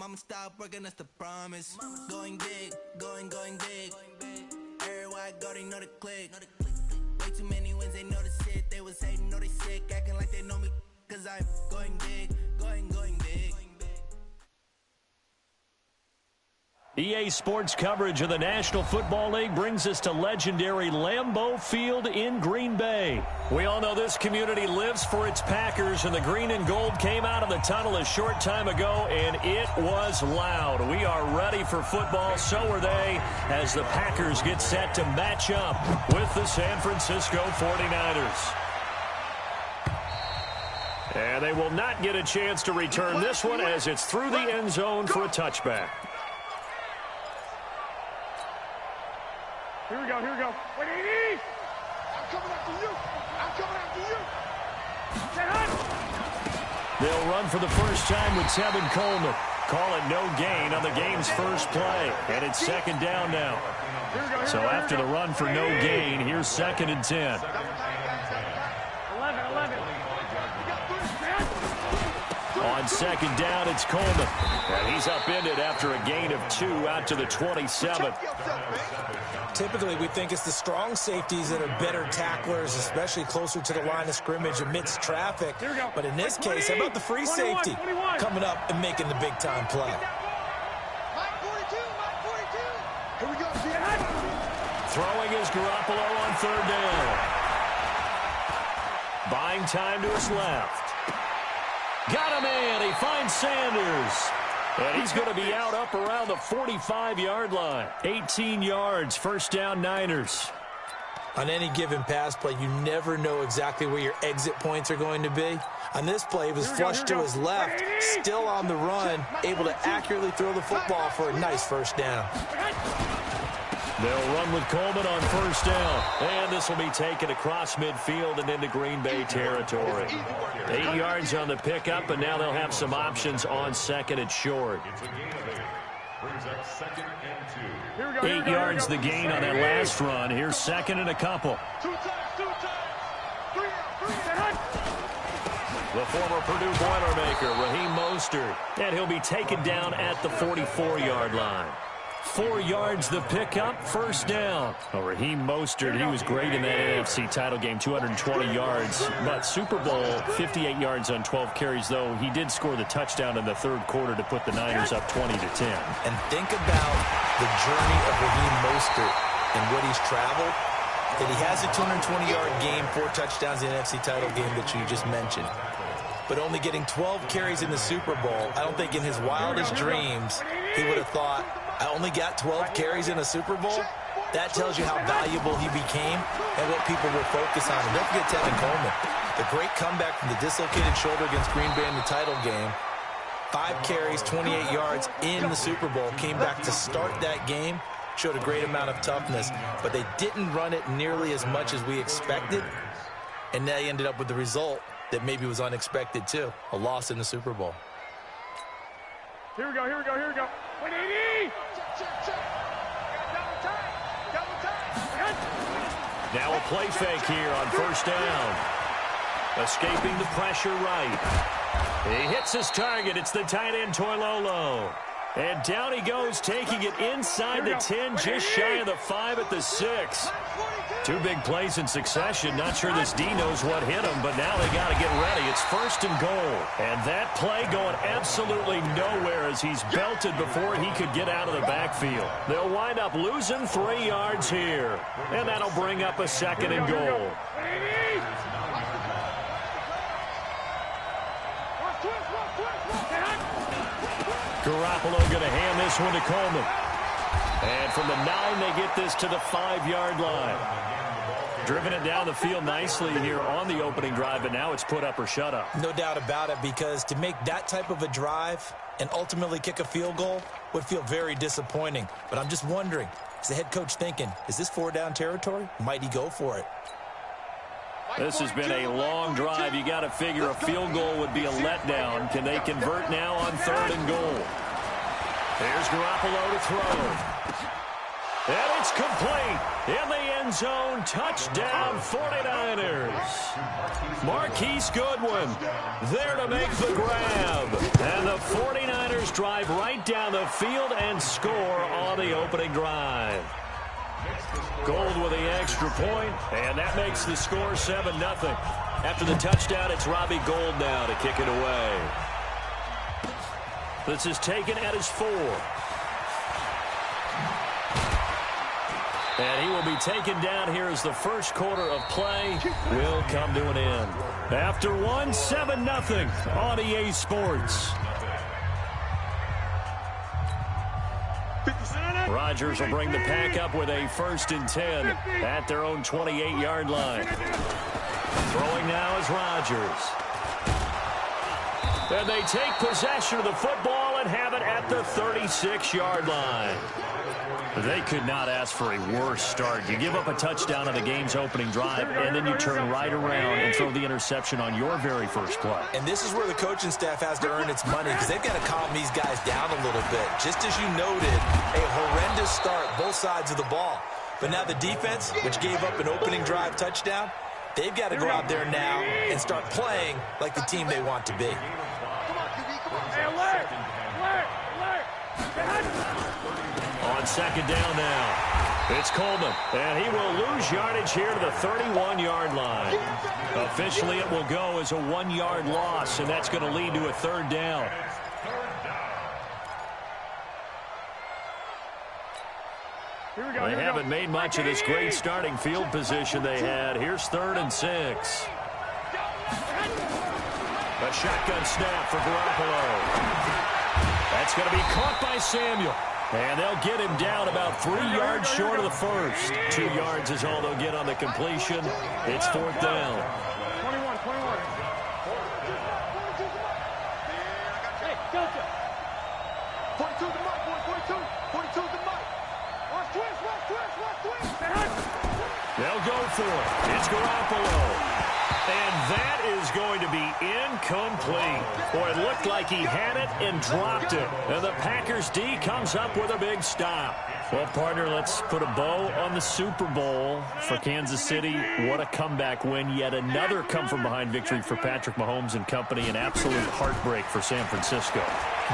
Mama, stop working, that's the promise. Going big, going big. Everywhere I go, they know the click. Way too many wins, they know the shit. They was hating, know they sick, acting like they know me. Cause I'm going big, going big. EA Sports coverage of the National Football League brings us to legendary Lambeau Field in Green Bay. We all know this community lives for its Packers, and the green and gold came out of the tunnel a short time ago, and it was loud. We are ready for football, so are they, as the Packers get set to match up with the San Francisco 49ers. And they will not get a chance to return this one as it's through the end zone for a touchback. Here we go. 180. I'm coming after you. They'll run for the first time with Tevin Coleman. Call it no gain on the game's first play. And it's second down now. So after the run for no gain, here's 2nd and 10. 11. On second down, it's Coleman. And he's upended after a gain of 2 out to the 27. Typically, we think it's the strong safeties that are better tacklers, especially closer to the line of scrimmage amidst traffic. But in this case, how about the free safety coming up and making the big-time play? Mike 42. Here we go. Throwing is Garoppolo on 3rd down. Buying time to his left. Got him in. He finds Sanders. And he's going to be out up around the 45-yard line. 18 yards, first down Niners. On any given pass play, you never know exactly where your exit points are going to be. On this play, he was flushed to his left, still on the run, able to accurately throw the football for a nice first down. They'll run with Coleman on first down. And this will be taken across midfield and into Green Bay territory. 8 yards on the pickup, and now they'll have some options on 2nd and short. 8 yards the gain on that last run. Here's 2nd and a couple. The former Purdue Boilermaker, Raheem Mostert. And he'll be taken down at the 44-yard line. 4 yards the pickup, first down. Well, Raheem Mostert, he was great in that NFC title game, 220 yards. But Super Bowl, 58 yards on 12 carries, though he did score the touchdown in the 3rd quarter to put the Niners up 20-10. And think about the journey of Raheem Mostert and what he's traveled. That he has a 220-yard game, 4 touchdowns in the NFC title game that you just mentioned. But only getting 12 carries in the Super Bowl, I don't think in his wildest dreams he would have thought, I only got 12 carries in a Super Bowl. That tells you how valuable he became and what people will focus on. And don't forget Tevin Coleman. The great comeback from the dislocated shoulder against Green Bay in the title game. 5 carries, 28 yards in the Super Bowl. Came back to start that game. Showed a great amount of toughness. But they didn't run it nearly as much as we expected. And they ended up with the result that maybe was unexpected too. A loss in the Super Bowl. Here we go. 180. Now a play fake here on first down. Escaping the pressure right. He hits his target. It's the tight end Toilolo. And down he goes, taking it inside the 10, just shy of the 5 at the 6. 2 big plays in succession. Not sure this D knows what hit him, but now they got to get ready. It's 1st and goal. And that play going absolutely nowhere as he's belted before he could get out of the backfield. They'll wind up losing 3 yards here. And that'll bring up a 2nd and goal. Garoppolo going to hand this one to Coleman. And from the 9, they get this to the 5-yard line. Driven it down the field nicely here on the opening drive, but now it's put up or shut up. No doubt about it, because to make that type of a drive and ultimately kick a field goal would feel very disappointing. But I'm just wondering, is the head coach thinking, is this 4-down territory? Might he go for it? This has been a long drive. You got to figure a field goal would be a letdown. Can they convert now on 3rd and goal? Here's Garoppolo to throw. And it's complete. In the end zone, touchdown 49ers. Marquise Goodwin there to make the grab. And the 49ers drive right down the field and score on the opening drive. Gold with the extra point, and that makes the score 7-0. After the touchdown, it's Robbie Gould now to kick it away. This is taken at his 4. And he will be taken down here as the first quarter of play will come to an end. After 7-0 on EA Sports. Rodgers will bring the pack up with a 1st and 10 at their own 28-yard line. Throwing now is Rodgers. And they take possession of the football and have it at the 36-yard line. They could not ask for a worse start. You give up a touchdown on the game's opening drive, and then you turn right around and throw the interception on your very first play. And this is where the coaching staff has to earn its money, because they've got to calm these guys down a little bit. Just as you noted, a horrendous start, both sides of the ball. But now the defense, which gave up an opening drive touchdown, they've got to go out there now and start playing like the team they want to be. On 2nd down now, it's Coleman, and he will lose yardage here to the 31-yard line. Officially, it will go as a 1-yard loss, and that's going to lead to a 3rd down. They haven't made much of this great starting field position they had. Here's 3rd and 6. A shotgun snap for Garoppolo. That's going to be caught by Samuel. And they'll get him down about 3 yards short of the first. 2 yards is all they'll get on the completion. It's 4th down. 21. Hey, Delta. 42 the mic, boy. 42 the mic. Watch twist. They'll go for it. It's Garoppolo. And that is going to be incomplete. Boy, it looked like he had it and dropped it. And the Packers D comes up with a big stop. Well, partner, let's put a bow on the Super Bowl for Kansas City. What a comeback win. Yet another come-from-behind victory for Patrick Mahomes and company. An absolute heartbreak for San Francisco.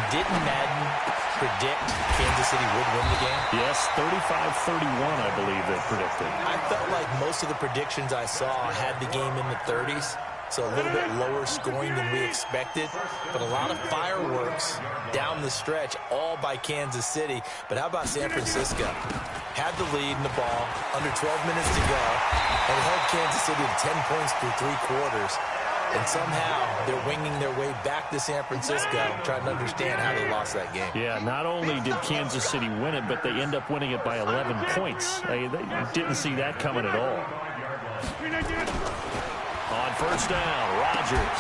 Didn't Madden predict Kansas City would win the game? Yes, 35-31, I believe they predicted. I felt like most of the predictions I saw had the game in the 30s. So a little bit lower scoring than we expected. But a lot of fireworks down the stretch, all by Kansas City. But how about San Francisco? Had the lead in the ball, under 12 minutes to go, and held Kansas City to 10 points through 3 quarters. And somehow they're winging their way back to San Francisco, trying to understand how they lost that game. Yeah, not only did Kansas City win it, but they end up winning it by 11 points. They didn't see that coming at all. On 1st down, Rodgers.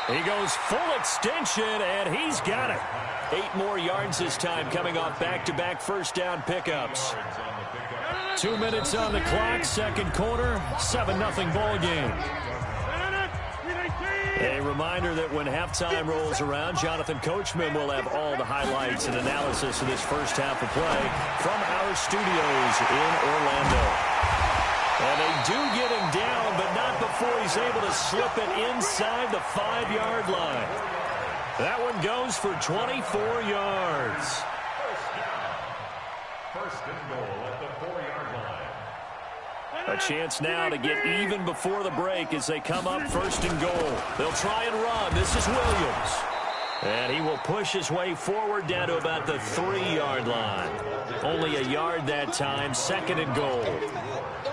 He goes full extension, and he's got it. 8 more yards this time, coming off back-to-back 1st down pickups. 2 minutes on the clock, 2nd quarter, 7-0 ball game. A reminder that when halftime rolls around, Jonathan Coachman will have all the highlights and analysis of this first half of play from our studios in Orlando. And they do get him down, but not before he's able to slip it inside the 5-yard line. That one goes for 24 yards. First and goal at the 4-yard line. A chance now to get even before the break as they come up 1st and goal. They'll try and run. This is Williams. And he will push his way forward down to about the 3-yard line. Only a yard that time, 2nd and goal.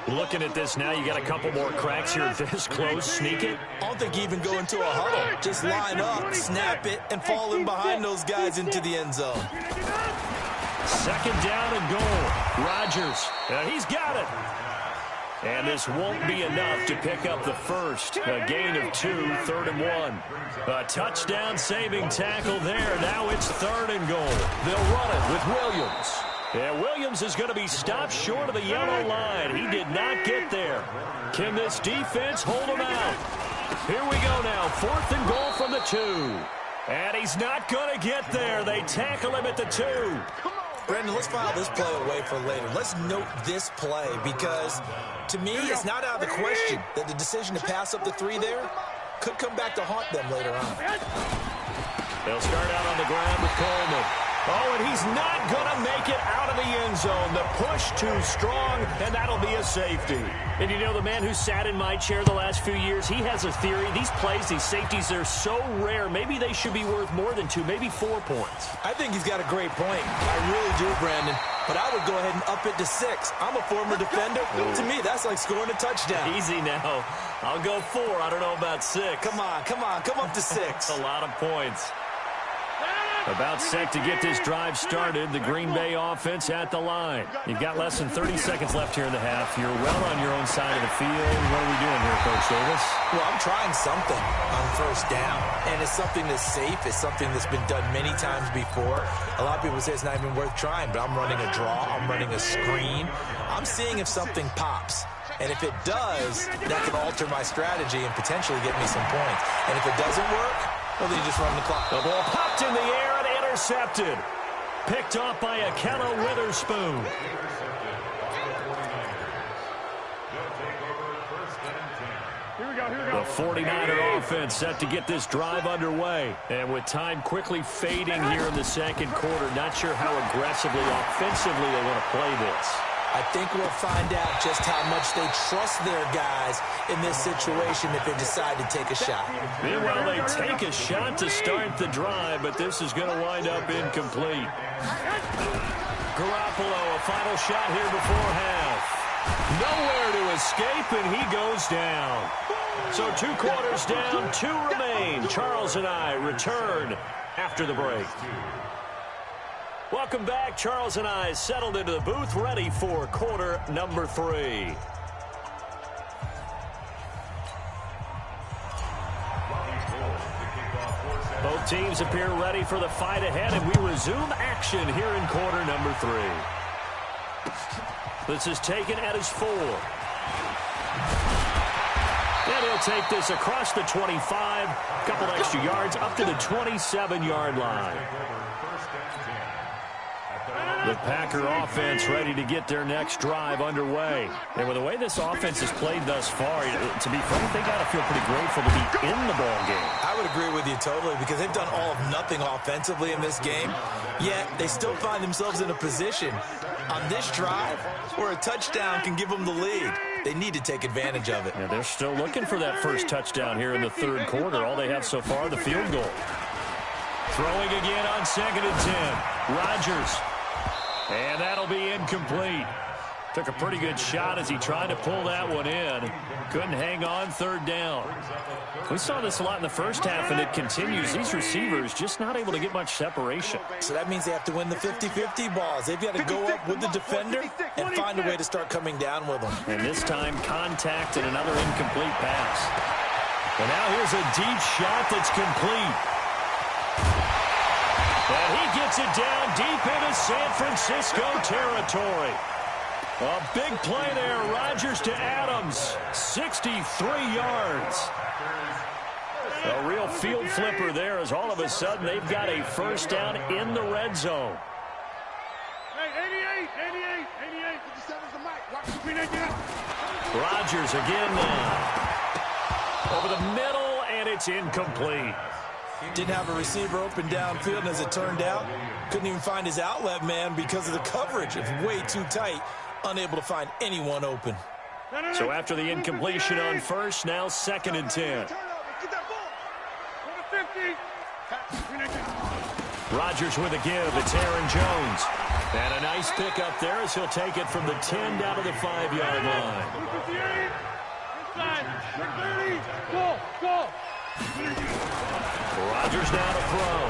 Looking at this now, you got a couple more cracks here this close. Sneak it. I don't think you even go into a huddle. Just line up, snap it, and fall in behind those guys into the end zone. 2nd down and goal. Rodgers, he's got it. And this won't be enough to pick up the first. A gain of 2, 3rd and 1. A touchdown-saving tackle there. Now it's 3rd and goal. They'll run it with Williams. Yeah, Williams is going to be stopped short of the yellow line. He did not get there. Can this defense hold him out? Here we go now. 4th and goal from the 2. And he's not going to get there. They tackle him at the 2. Brandon, let's file this play away for later. Let's note this play because, to me, it's not out of the question that the decision to pass up the three there could come back to haunt them later on. They'll start out on the ground with Coleman. Oh, and he's not going to make it out of the end zone. The push too strong, and that'll be a safety. And you know, the man who sat in my chair the last few years, he has a theory. These plays, these safeties, they're so rare. Maybe they should be worth more than 2, maybe 4 points. I think he's got a great point. I really do, Brandon. But I would go ahead and up it to 6. I'm a former defender. To me, that's like scoring a touchdown. Easy now. I'll go 4. I don't know about 6. Come on. Come up to 6. A lot of points. About set to get this drive started. The Green Bay offense at the line. You've got less than 30 seconds left here in the half. You're well on your own side of the field. What are we doing here, Coach Davis? Well, I'm trying something on first down. And it's something that's safe. It's something that's been done many times before. A lot of people say it's not even worth trying, but I'm running a draw. I'm running a screen. I'm seeing if something pops. And if it does, that can alter my strategy and potentially get me some points. And if it doesn't work, well, then you just run the clock. The ball popped in the air and intercepted. Picked off by Akello Witherspoon. The 49er offense set to get this drive underway. And with time quickly fading here in the second quarter, not sure how aggressively, offensively they want to play this. I think we'll find out just how much they trust their guys in this situation if they decide to take a shot. Meanwhile, they take a shot to start the drive, but this is going to wind up incomplete. Garoppolo, a final shot here before half. Nowhere to escape, and he goes down. So 2 quarters down, 2 remain. Charles and I return after the break. Welcome back. Charles and I settled into the booth, ready for quarter number 3. Both teams appear ready for the fight ahead, and we resume action here in quarter number 3. This is taken at his 4. And he'll take this across the 25, a couple extra yards up to the 27-yard line. The Packer offense ready to get their next drive underway. And with the way this offense has played thus far, to be frank, they got to feel pretty grateful to be in the ball game. I would agree with you totally because they've done all of nothing offensively in this game, yet they still find themselves in a position on this drive where a touchdown can give them the lead. They need to take advantage of it. Yeah, they're still looking for that first touchdown here in the third quarter. All they have so far, the field goal. Throwing again on 2nd and 10. Rodgers. And that'll be incomplete. Took a pretty good shot as he tried to pull that one in. Couldn't hang on, 3rd down. We saw this a lot in the first half, and it continues. These receivers just not able to get much separation. So that means they have to win the 50-50 balls. They've got to go up with the defender and find a way to start coming down with them. And this time, contact and another incomplete pass. And now here's a deep shot that's complete. And he gets it down deep into San Francisco territory. A big play there. Rodgers to Adams. 63 yards. A real field flipper there as all of a sudden they've got a first down in the red zone. Hey, 88. Rodgers again now. Over the middle, and it's incomplete. Didn't have a receiver open downfield, and as it turned out, couldn't even find his outlet man because of the coverage. It's way too tight, unable to find anyone open. So after the incompletion on first, now 2nd and 10. Rodgers with a give. It's Aaron Jones. And a nice pick up there as he'll take it from the 10 down to the 5-yard line. Rodgers now to throw.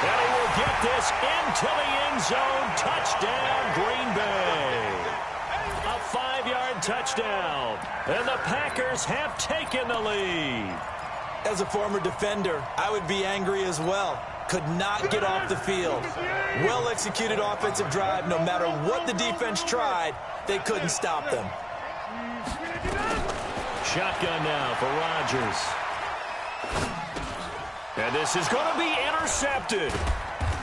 And he will get this into the end zone. Touchdown, Green Bay. A 5-yard touchdown. And the Packers have taken the lead. As a former defender, I would be angry as well. Could not get off the field. Well-executed offensive drive. No matter what the defense tried, they couldn't stop them. Shotgun now for Rodgers. And this is going to be intercepted.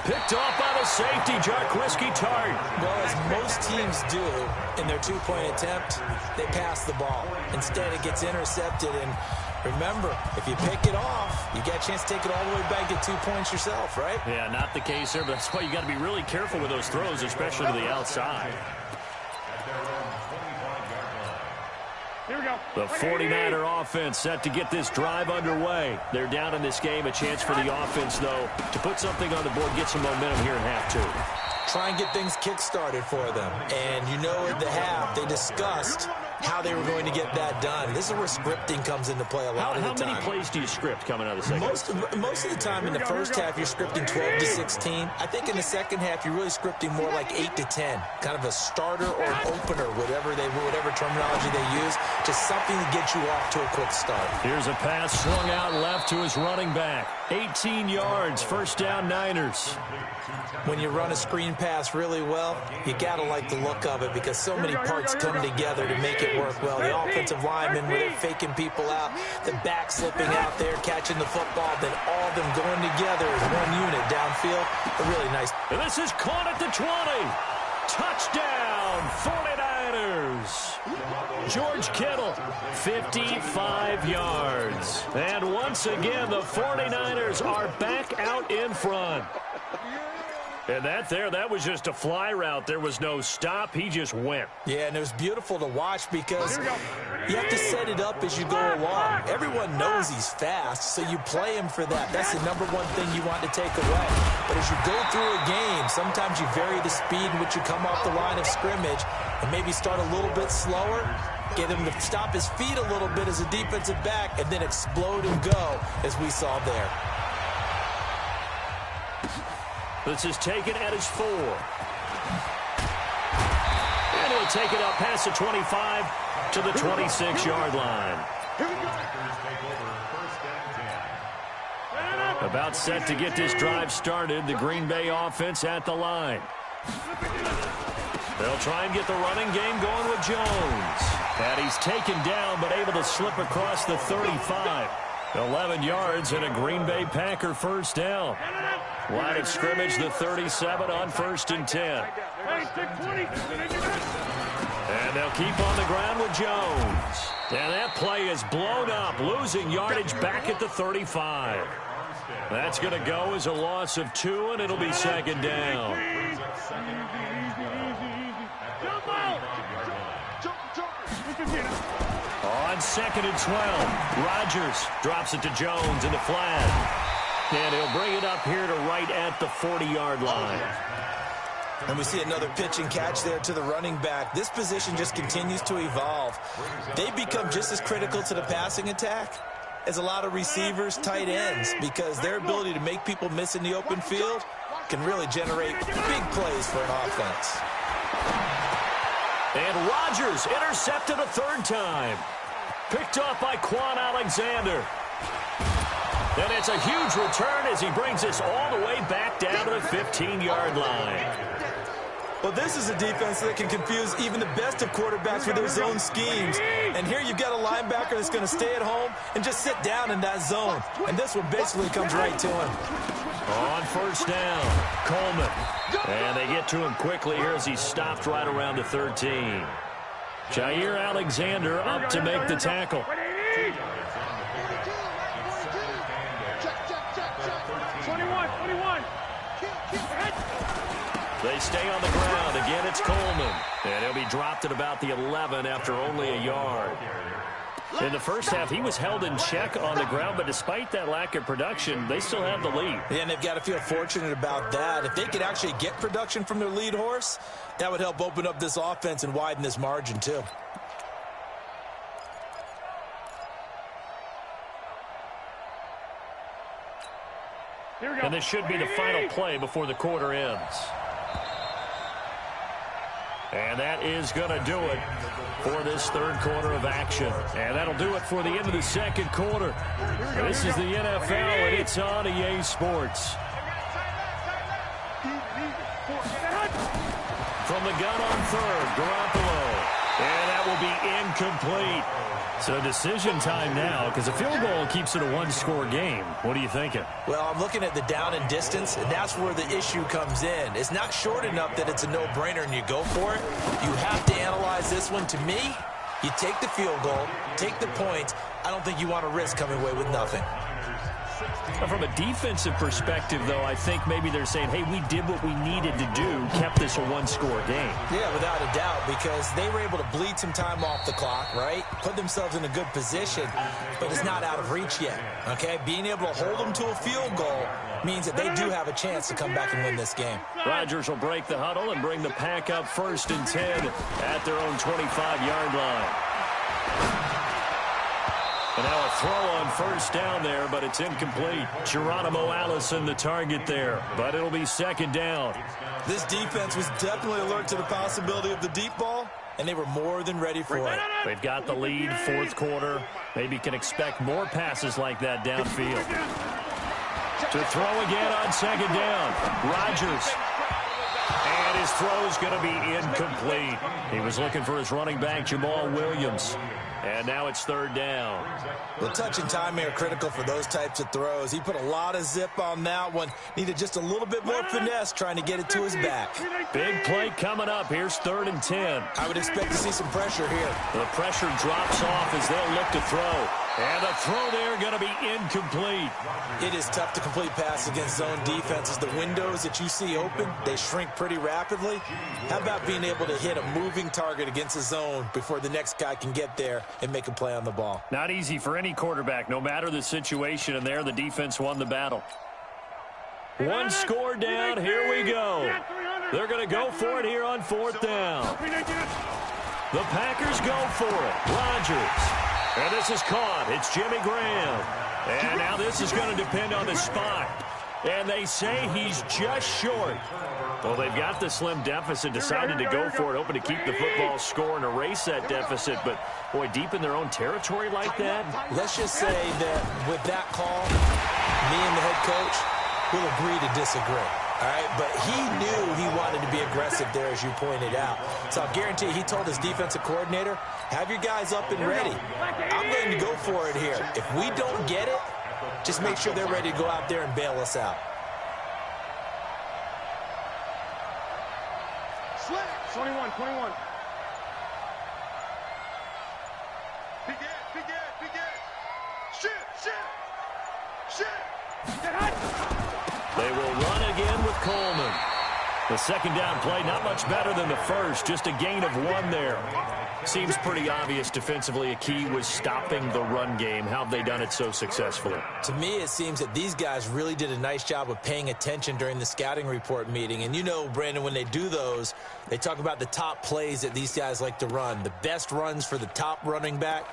Picked off by the safety, Jarquiski Tart. Well, as most teams do in their two-point attempt, they pass the ball. Instead, it gets intercepted. And remember, if you pick it off, you get a chance to take it all the way back, get 2 points yourself, right? Yeah, not the case there, but that's why you got to be really careful with those throws, especially to the outside. Here we go. The 49er offense set to get this drive underway. They're down in this game. A chance for the offense, though, to put something on the board, get some momentum here in half two. Try and get things kick-started for them. And you know at the half, they discussed how they were going to get that done. This is where scripting comes into play a lot of the time. How many plays do you script coming out of the second? Most of the time in the first half, you're scripting 12 to 16. I think in the second half, you're really scripting more like 8 to 10. Kind of a starter or an opener, whatever terminology they use. Just something to get you off to a quick start. Here's a pass swung out left to his running back. 18 yards, first down Niners. When you run a screen pass really well, you got to like the look of it because so many parts come together to make it work well. The offensive linemen, where they're faking people out, the back slipping out there, catching the football, then all of them going together as one unit downfield. A really nice. And this is caught at the 20. Touchdown, 49ers. George Kittle, 55 yards. And once again, the 49ers are back out in front. And that was just a fly route. There was no stop. He just went. Yeah, and it was beautiful to watch because you have to set it up as you go along. Everyone knows he's fast, so you play him for that. That's the number one thing you want to take away. But as you go through a game, sometimes you vary the speed in which you come off the line of scrimmage and maybe start a little bit slower, get him to stop his feet a little bit as a defensive back, and then explode and go as we saw there. This is taken at his 4. And he'll take it up past the 25 to the 26-yard line. About set to get this drive started. The Green Bay offense at the line. They'll try and get the running game going with Jones. And he's taken down but able to slip across the 35. 11 yards and a Green Bay Packer first down. Line of scrimmage, the 37 on 1st and 10. And they'll keep on the ground with Jones. And that play is blown up, losing yardage back at the 35. That's going to go as a loss of 2, and it'll be second down. On 2nd and 12, Rodgers drops it to Jones in the flat. And he'll bring it up here to right at the 40-yard line. And we see another pitch and catch there to the running back. This position just continues to evolve. They become just as critical to the passing attack as a lot of receivers, tight ends, because their ability to make people miss in the open field can really generate big plays for an offense. And Rodgers intercepted a 3rd time. Picked off by Quan Alexander. And it's a huge return as he brings us all the way back down to the 15-yard line. Well, this is a defense that can confuse even the best of quarterbacks with their zone schemes. And here you've got a linebacker that's going to stay at home and just sit down in that zone. And this one basically comes right to him. On 1st down, Coleman. And they get to him quickly here as he's stopped right around the 13. Jair Alexander up to make the tackle. They stay on the ground. Again, it's Coleman. And he'll be dropped at about the 11 after only a yard. In the first half, he was held in check on the ground, but despite that lack of production, they still have the lead. Yeah, and they've got to feel fortunate about that. If they could actually get production from their lead horse, that would help open up this offense and widen this margin, too. And this should be the final play before the quarter ends. And that is going to do it for this 3rd quarter of action. And that'll do it for the end of the 2nd quarter. This is the NFL, and it's on EA Sports. From the gun on 3rd, Garoppolo. And that will be incomplete. So decision time now, because a field goal keeps it a one-score game. What are you thinking? Well, I'm looking at the down and distance, and that's where the issue comes in. It's not short enough that it's a no-brainer and you go for it. You have to analyze this one. To me, you take the field goal, take the points. I don't think you want to risk coming away with nothing. From a defensive perspective, though, I think maybe they're saying, hey, we did what we needed to do, kept this a one-score game. Yeah, without a doubt, because they were able to bleed some time off the clock, right? Put themselves in a good position, but it's not out of reach yet, okay? Being able to hold them to a field goal means that they do have a chance to come back and win this game. Rodgers will break the huddle and bring the pack up 1st and 10 at their own 25-yard line. And now a throw on 1st down there, but it's incomplete. Geronimo Allison the target there, but it'll be 2nd down. This defense was definitely alert to the possibility of the deep ball, and they were more than ready for it. They've got the lead, 4th quarter. Maybe can expect more passes like that downfield. To throw again on 2nd down. Rodgers. And his throw's going to be incomplete. He was looking for his running back, Jamal Williams. And now it's 3rd down. Well, touch and timing are critical for those types of throws. He put a lot of zip on that one. Needed just a little bit more finesse trying to get it to his back. Big play coming up. Here's 3rd and 10. I would expect to see some pressure here. The pressure drops off as they'll look to throw. And a throw there going to be incomplete. It is tough to complete passes against zone defenses. The windows that you see open, they shrink pretty rapidly. How about being able to hit a moving target against a zone before the next guy can get there and make a play on the ball? Not easy for any quarterback, no matter the situation, and there the defense won the battle. One score down, here we go. They're going to go for it here on 4th down. The Packers go for it. Rodgers. And this is caught. It's Jimmy Graham. And now this is going to depend on the spot. And they say he's just short. Well, they've got the slim deficit, decided to go for it, hoping to keep the football score and erase that deficit. But, boy, deep in their own territory like that. Let's just say that with that call, me and the head coach will agree to disagree. All right, but he knew he wanted to be aggressive there, as you pointed out. So I guarantee he told his defensive coordinator, have your guys up and ready. I'm going to go for it here. If we don't get it, just make sure they're ready to go out there and bail us out. Slant. 21. Big Ed. Shit. Get hot. They will run again with Coleman. The 2nd down play, not much better than the first, just a gain of 1 there. Seems pretty obvious defensively a key was stopping the run game. How have they done it so successfully? To me, it seems that these guys really did a nice job of paying attention during the scouting report meeting. And you know, Brandon, when they do those, they talk about the top plays that these guys like to run. The best runs for the top running back,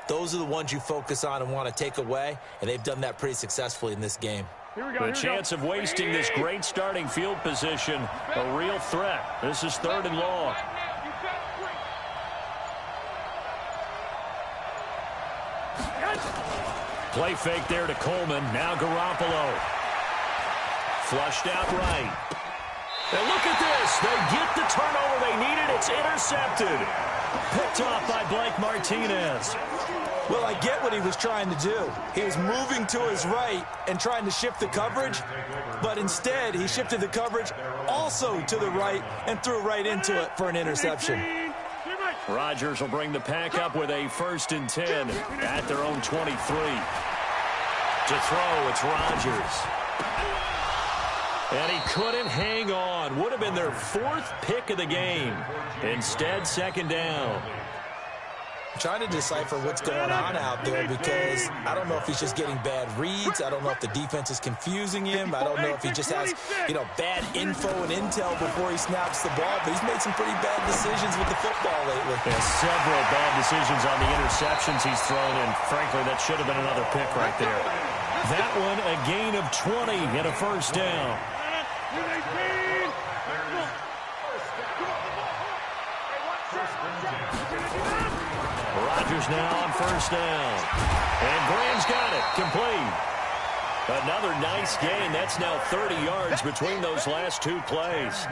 those are the ones you focus on and want to take away. And they've done that pretty successfully in this game. The chance of wasting this great starting field position, a real threat. This is 3rd and long. Play fake there to Coleman. Now Garoppolo. Flushed out right. And look at this. They get the turnover they needed. It's intercepted. Picked off by Blake Martinez. Well, I get what he was trying to do. He was moving to his right and trying to shift the coverage, but instead he shifted the coverage also to the right and threw right into it for an interception. Rodgers will bring the pack up with a 1st and 10 at their own 23. To throw, it's Rodgers. And he couldn't hang on. Would have been their 4th pick of the game. Instead, 2nd down. I'm trying to decipher what's going on out there because I don't know if he's just getting bad reads. I don't know if the defense is confusing him. I don't know if he just has, bad info and intel before he snaps the ball. But he's made some pretty bad decisions with the football lately. Yeah, several bad decisions on the interceptions he's thrown, and frankly, that should have been another pick right there. That one, a gain of 20 and a 1st down. Rodgers now on 1st down. And Graham's got it. Complete. Another nice gain. That's now 30 yards between those last two plays.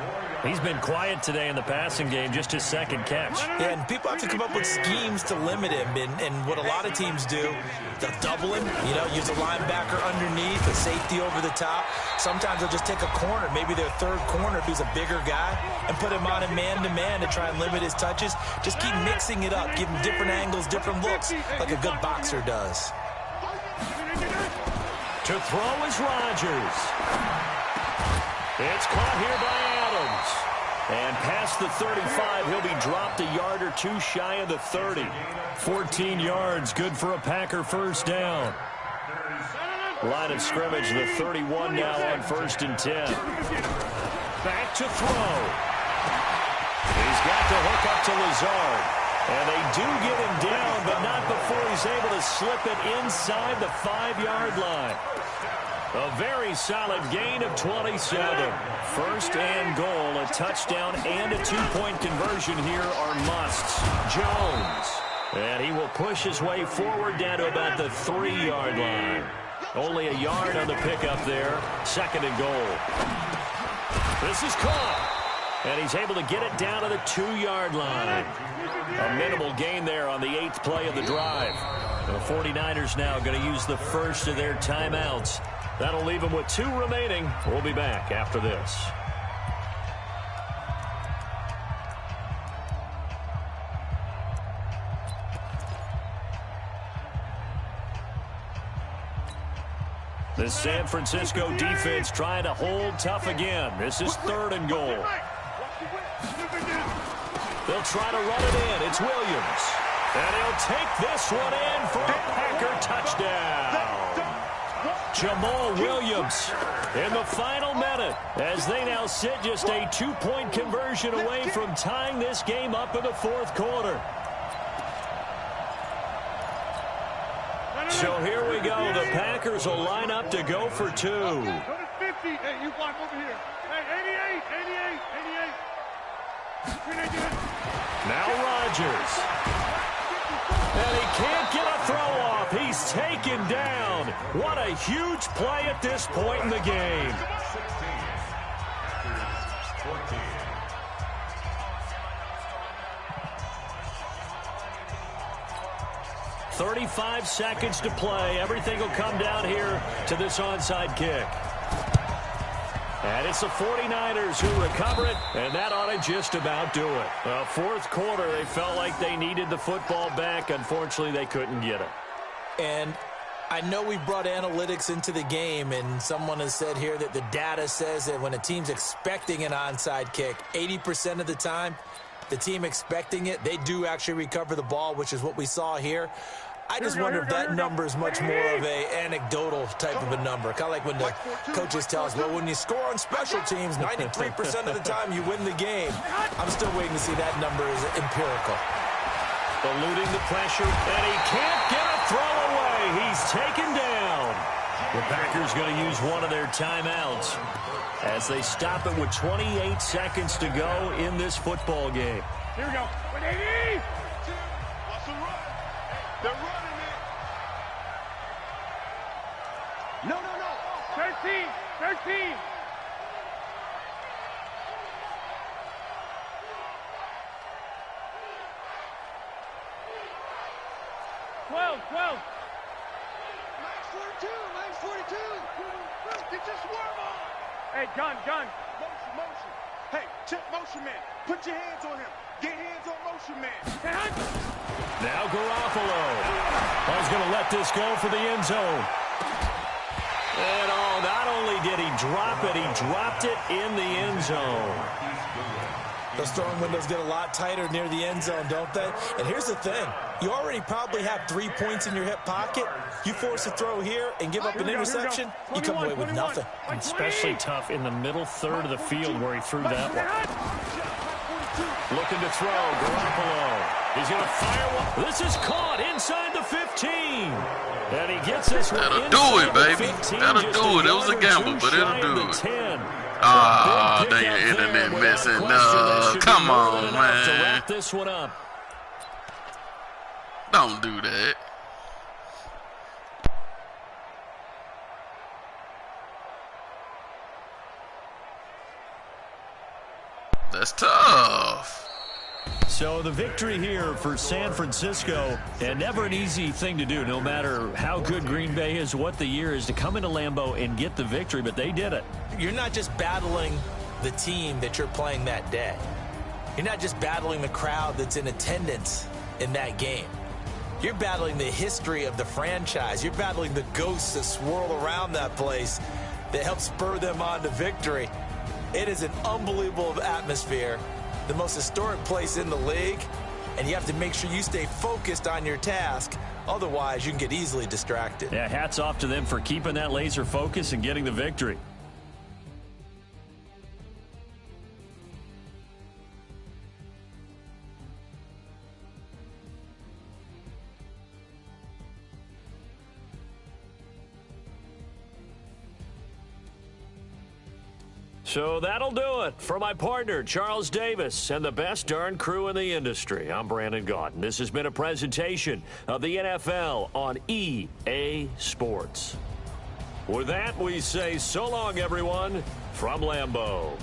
He's been quiet today in the passing game, just his second catch. Yeah, and people have to come up with schemes to limit him. And what a lot of teams do, they'll double him, use a linebacker underneath, a safety over the top. Sometimes they'll just take a corner, maybe their third corner if he's a bigger guy, and put him on a man-to-man to try and limit his touches. Just keep mixing it up, give him different angles, different looks, like a good boxer does. To throw is Rodgers. It's caught here by Adams. And past the 35, he'll be dropped a yard or two shy of the 30. 14 yards, good for a Packer first down. Line of scrimmage, the 31 now on 1st and 10. Back to throw. He's got the hook up to Lazard. And they do get him down, but not before he's able to slip it inside the 5-yard line. A very solid gain of 27. 1st and goal, a touchdown and a 2-point conversion here are musts. Jones. And he will push his way forward down to about the 3-yard line. Only a yard on the pickup there. 2nd and goal. This is caught. And he's able to get it down to the 2-yard line. A minimal gain there on the 8th play of the drive. The 49ers now going to use the first of their timeouts. That'll leave them with 2 remaining. We'll be back after this. The San Francisco defense trying to hold tough again. This is 3rd and goal. They'll try to run it in. It's Williams. And he'll take this one in for a Packer touchdown. Jamal Williams in the final minute as they now sit just a 2-point conversion away from tying this game up in the 4th quarter. So here we go. The Packers will line up to go for 2. Go to 50. Hey, you block over here. Hey, 88. Now Rodgers. And he can't get a throw off. He's taken down. What a huge play at this point in the game. 35 seconds to play. Everything will come down here to this onside kick. And it's the 49ers who recover it, and that ought to just about do it. 4th quarter, they felt like they needed the football back. Unfortunately, they couldn't get it. And I know we brought analytics into the game, and someone has said here that the data says that when a team's expecting an onside kick, 80% of the time, the team expecting it, they do actually recover the ball, which is what we saw here. I just wonder if that number is much more of a anecdotal type of a number. Kind of like when the coaches tell us, well, when you score on special teams, 93% of the time you win the game. I'm still waiting to see that number is empirical. Eluding the pressure, and he can't get a throw away. He's taken down. The Packers going to use one of their timeouts as they stop it with 28 seconds to go in this football game. Here we go. 180. They're running it. No. 13. 12. Max 42. Get your swerve on. Hey, gun. Motion. Hey, check motion man. Put your hands on him. Get hands on motion man. Now Garoppolo. I was going to let this go for the end zone. And not only did he drop it, he dropped it in the end zone. Those throwing windows get a lot tighter near the end zone, don't they? And here's the thing. You already probably have 3 points in your hip pocket. You force a throw here and give up an interception, you come away with nothing. Especially tough in the middle third of the field where he threw that one. Looking to throw, Garoppolo. He's going to fire one. This is caught inside the 15. And he gets this one. That'll do it, baby. That'll do it. It was a gamble, but it'll do it. Ah, dang, your internet messing up. Come on, man. To wrap this one up. Don't do that. That's tough. So the victory here for San Francisco, and never an easy thing to do, no matter how good Green Bay is, what the year is, to come into Lambeau and get the victory, but they did it. You're not just battling the team that you're playing that day. You're not just battling the crowd that's in attendance in that game. You're battling the history of the franchise. You're battling the ghosts that swirl around that place that help spur them on to victory. It is an unbelievable atmosphere, the most historic place in the league, and you have to make sure you stay focused on your task. Otherwise, you can get easily distracted. Yeah, hats off to them for keeping that laser focus and getting the victory. So that'll do it for my partner, Charles Davis, and the best darn crew in the industry. I'm Brandon Gaudin. This has been a presentation of the NFL on EA Sports. With that, we say so long, everyone, from Lambeau.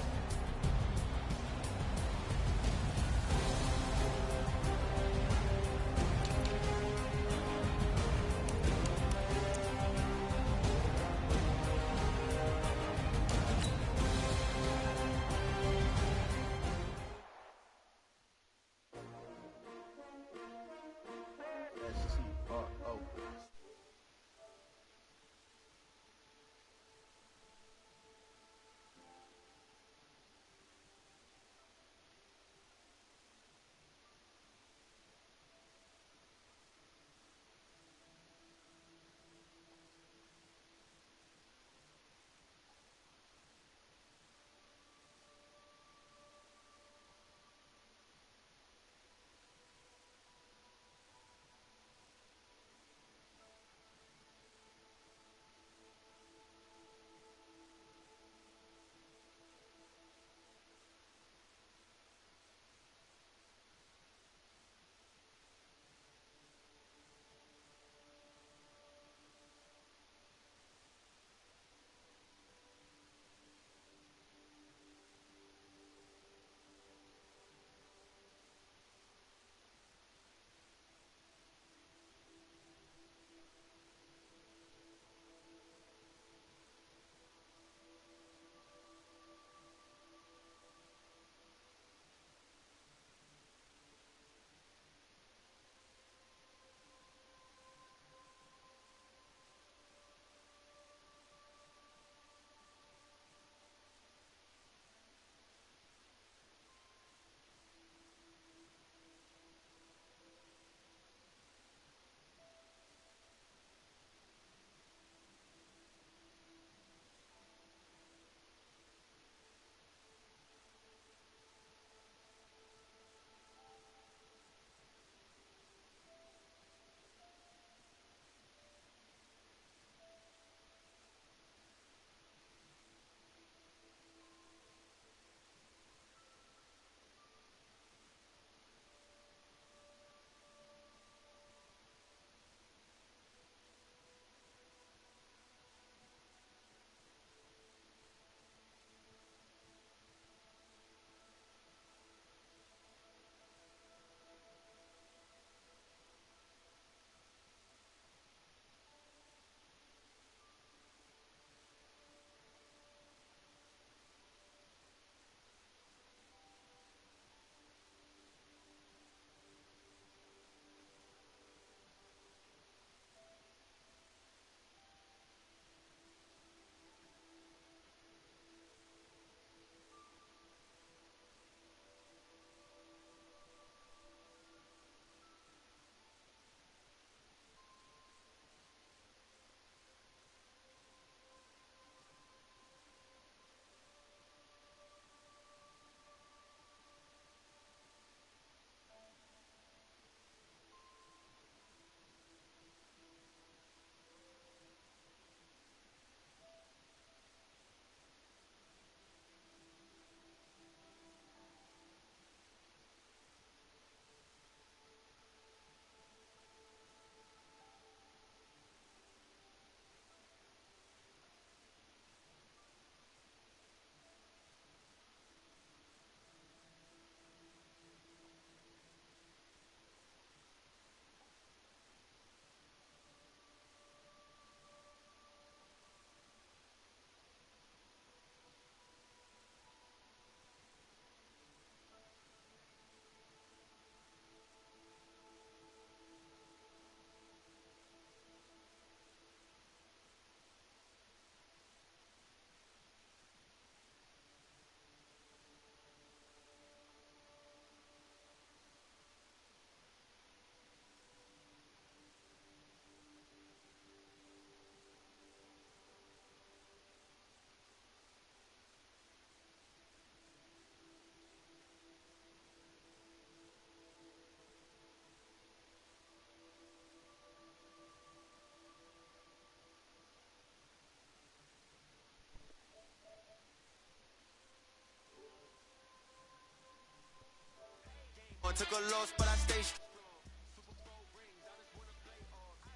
Took a loss, but I stay